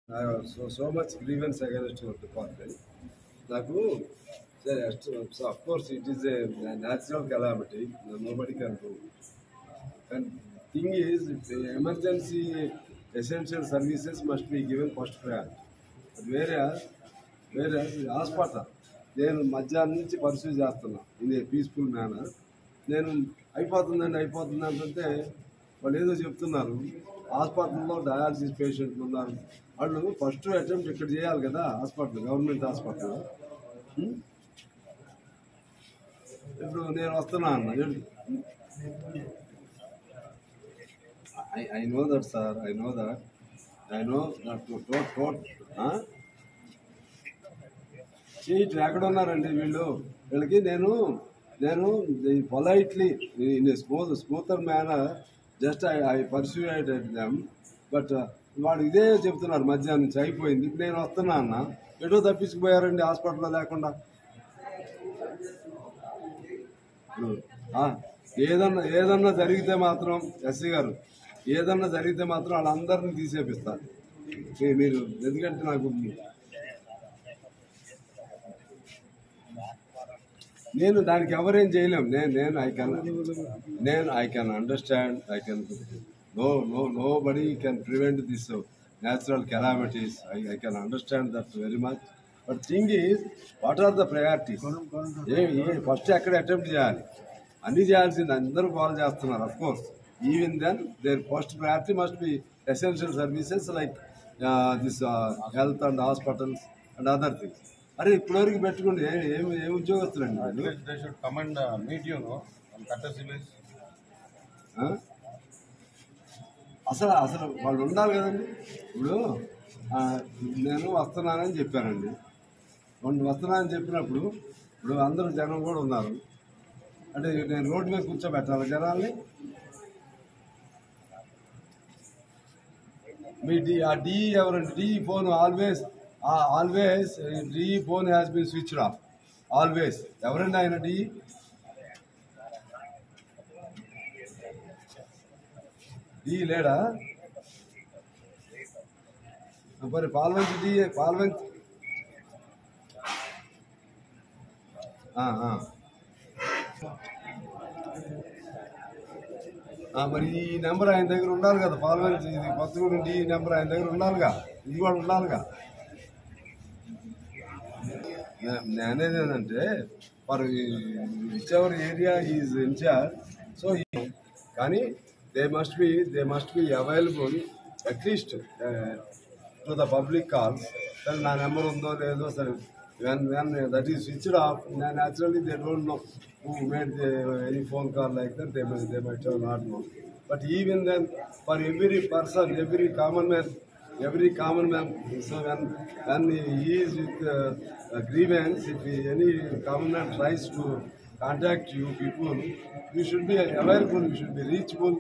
I have so much grievance against your department. Nagu, so of course it is a natural calamity. Nobody can do. And thing is, the emergency essential services must be given first priority. Whereas hospital, నేను మధ్యాహ్నం నుంచి pursue చేస్తున్నా in a peaceful manner. నేను అయిపోతుందండి అంటే వాళ్ళు ఏదో చెప్తున్నారు. హాస్పిటల్లో డయాలసిస్ పేషెంట్లు ఉన్నారు. వాళ్ళు ఫస్ట్ అటెంప్ట్ ఇక్కడ చేయాలి కదా, హాస్పిటల్, గవర్నమెంట్ హాస్పిటల్. ఇప్పుడు నేను వస్తున్నా అన్న. I know that, sir. I know that. ఎక్కడ ఉన్నారండి వీళ్ళకి నేను politely in smoother manner just I pursued them. But వాడు ఇదే చెప్తున్నారు మధ్యాహ్నం నుంచి అయిపోయింది, నేను వస్తున్నా అన్న. ఎటో తప్పించుకుపోయారండి హాస్పిటల్లో లేకుండా. ఏదన్నా జరిగితే మాత్రం ఎస్సీ గారు, ఏదన్నా జరిగితే మాత్రం వాళ్ళందరినీ తీసేపిస్తారు మీరు. ఎందుకంటే నాకు నేను దానికి ఎవరేం చేయలేము. I can understand. Nobody can prevent this natural calamities. I can understand that very much. But thing is, what are the priorities? First ఎక్కడ అటెంప్ట్ చేయాలి, అన్ని చేయాల్సింది అందరూ కాల్ చేస్తున్నారు. Of course even then there first priority must be essential services like this health and hospitals and other things. అరే ఇప్పటివరకు పెట్టుకుంటే ఏం ఉద్యోగస్తులండి అసలు వాళ్ళు ఉండాలి కదండి. ఇప్పుడు నేను వస్తున్నానని చెప్పానండి. వస్తున్నానని చెప్పినప్పుడు ఇప్పుడు అందరూ జనం కూడా ఉన్నారు అంటే నేను రోడ్డు మీద కూర్చోబెట్టాలి జనాల్ని. మీ డి ఎవరండి? The phone always the phone has been switched off always. ఎవరండి ఆయన? డి లేడా? మరి పాల్వంచి మరి ఈ నెంబర్ ఆయన దగ్గర ఉండాలి కదా. పాల్వంచి ఇది కొత్తగూడెం డి నెంబర్ ఆయన దగ్గర ఉండాలిగా, ఇది కూడా ఉండాలిగా. నేనేది ఏంటంటే for whichever area is in-charge, so కానీ they must be available at least to the public calls. సరే నా నెంబర్ ఉందో లేదో, సరే when that is switched off, naturally they don't know who made any phone call like that. They might have not known. But even then, for every person, every common man, so when he is with a grievance, if any common man tries to contact you people, you should be available, you should be reachable.